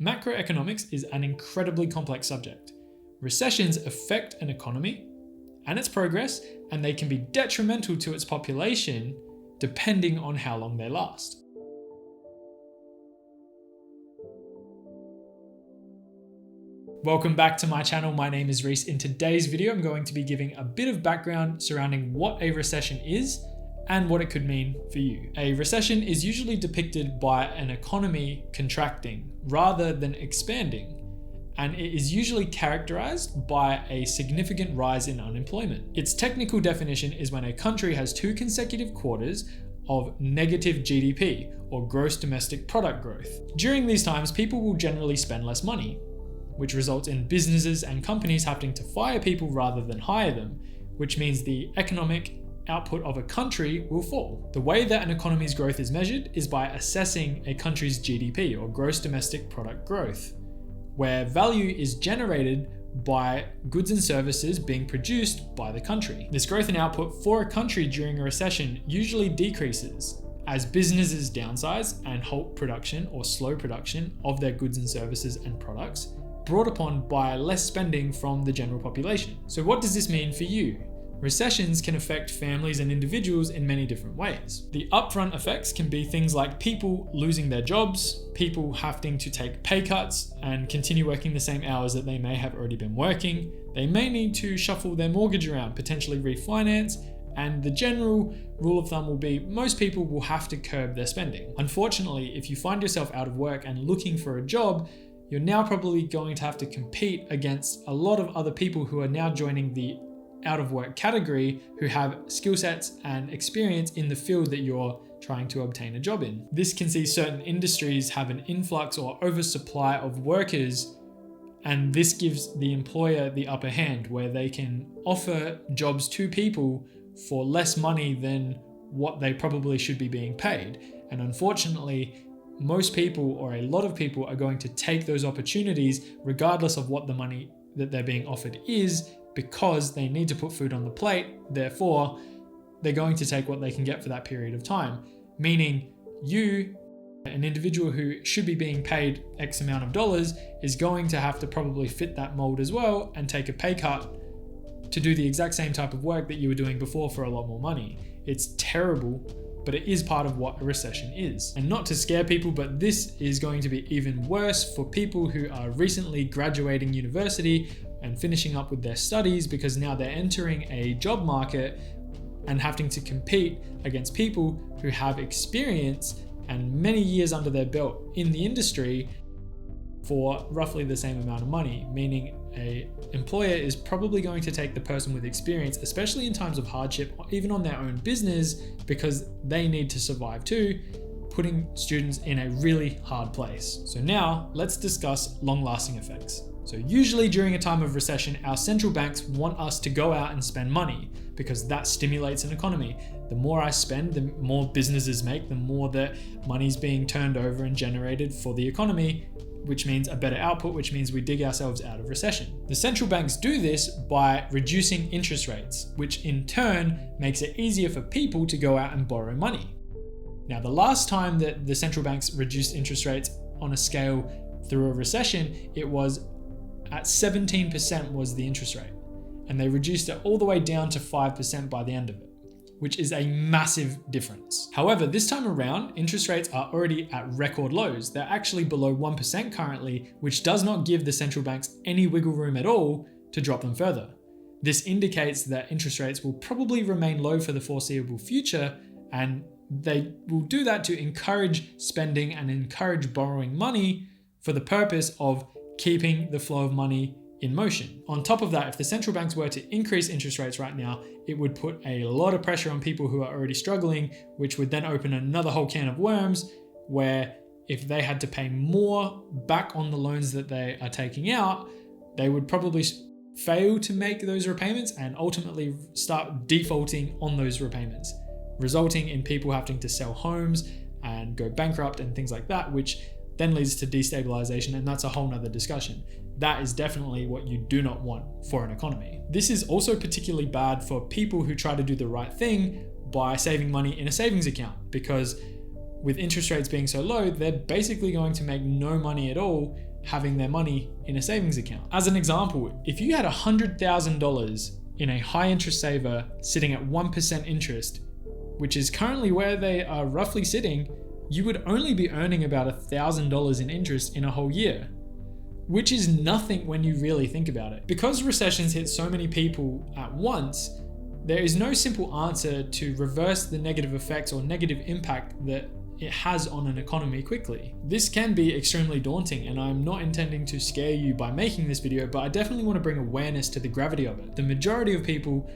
Macroeconomics is an incredibly complex subject. Recessions affect an economy and its progress, and they can be detrimental to its population depending on how long they last. Welcome back to my channel. My name is Reese. In today's video, I'm going to be giving a bit of background surrounding what a recession is and what it could mean for you. A recession is usually depicted by an economy contracting rather than expanding, and it is usually characterized by a significant rise in unemployment. Its technical definition is when a country has 2 consecutive quarters of negative GDP, or gross domestic product growth. During these times, people will generally spend less money, which results in businesses and companies having to fire people rather than hire them, which means the economic output of a country will fall. The way that an economy's growth is measured is by assessing a country's GDP, or gross domestic product growth, where value is generated by goods and services being produced by the country. This growth in output for a country during a recession usually decreases as businesses downsize and halt production or slow production of their goods and services and products, brought upon by less spending from the general population. So what does this mean for you? Recessions can affect families and individuals in many different ways. The upfront effects can be things like people losing their jobs, people having to take pay cuts and continue working the same hours that they may have already been working. They may need to shuffle their mortgage around, potentially refinance, and the general rule of thumb will be most people will have to curb their spending. Unfortunately, if you find yourself out of work and looking for a job, you're now probably going to have to compete against a lot of other people who are now joining the out of work category who have skill sets and experience in the field that you're trying to obtain a job in. This can see certain industries have an influx or oversupply of workers, and this gives the employer the upper hand where they can offer jobs to people for less money than what they probably should be being paid. And unfortunately, most people, or a lot of people, are going to take those opportunities regardless of what the money that they're being offered is, because they need to put food on the plate. Therefore, they're going to take what they can get for that period of time. Meaning you, an individual who should be being paid X amount of dollars, is going to have to probably fit that mold as well and take a pay cut to do the exact same type of work that you were doing before for a lot more money. It's terrible, but it is part of what a recession is. And not to scare people, but this is going to be even worse for people who are recently graduating university and finishing up with their studies, because now they're entering a job market and having to compete against people who have experience and many years under their belt in the industry for roughly the same amount of money, meaning an employer is probably going to take the person with experience, especially in times of hardship, or even on their own business, because they need to survive too, putting students in a really hard place. So now let's discuss long-lasting effects. So usually during a time of recession, our central banks want us to go out and spend money because that stimulates an economy. The more I spend, the more businesses make, the more that money's being turned over and generated for the economy, which means a better output, which means we dig ourselves out of recession. The central banks do this by reducing interest rates, which in turn makes it easier for people to go out and borrow money. Now, the last time that the central banks reduced interest rates on a scale through a recession, it was at 17% was the interest rate, and they reduced it all the way down to 5% by the end of it, which is a massive difference. However, this time around, interest rates are already at record lows. They're actually below 1% currently, which does not give the central banks any wiggle room at all to drop them further. This indicates that interest rates will probably remain low for the foreseeable future, and they will do that to encourage spending and encourage borrowing money for the purpose of keeping the flow of money in motion. On top of that, if the central banks were to increase interest rates right now, it would put a lot of pressure on people who are already struggling, which would then open another whole can of worms, where if they had to pay more back on the loans that they are taking out, they would probably fail to make those repayments and ultimately start defaulting on those repayments, resulting in people having to sell homes and go bankrupt and things like that, which then leads to destabilization, and that's a whole nother discussion. That is definitely what you do not want for an economy. This is also particularly bad for people who try to do the right thing by saving money in a savings account, because with interest rates being so low, they're basically going to make no money at all having their money in a savings account. As an example, if you had $100,000 in a high interest saver sitting at 1% interest, which is currently where they are roughly sitting, you would only be earning about $1,000 in interest in a whole year, which is nothing when you really think about it. Because recessions hit so many people at once, there is no simple answer to reverse the negative effects or negative impact that it has on an economy quickly. This can be extremely daunting, and I'm not intending to scare you by making this video, but I definitely want to bring awareness to the gravity of it. The majority of people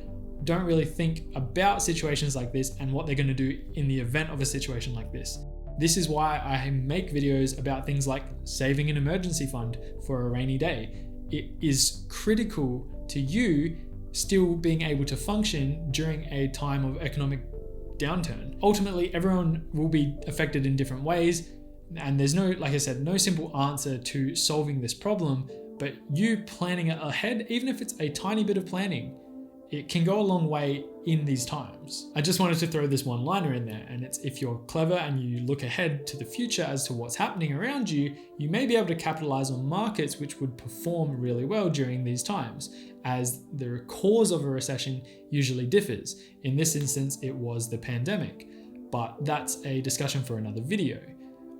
don't really think about situations like this and what they're going to do in the event of a situation like this. This is why I make videos about things like saving an emergency fund for a rainy day. It is critical to you still being able to function during a time of economic downturn. Ultimately, everyone will be affected in different ways, and there's no, like I said, no simple answer to solving this problem, but you planning it ahead, even if it's a tiny bit of planning, it can go a long way in these times. I just wanted to throw this one liner in there, and it's if you're clever and you look ahead to the future as to what's happening around you, you may be able to capitalize on markets which would perform really well during these times, as the cause of a recession usually differs. In this instance, it was the pandemic, but that's a discussion for another video.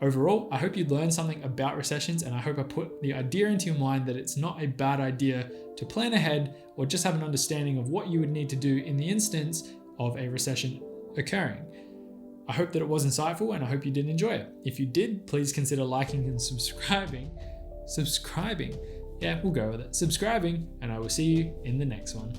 Overall, I hope you learned something about recessions, and I hope I put the idea into your mind that it's not a bad idea to plan ahead or just have an understanding of what you would need to do in the instance of a recession occurring. I hope that it was insightful, and I hope you did enjoy it. If you did, please consider liking and subscribing. Yeah, we'll go with it. Subscribing, and I will see you in the next one.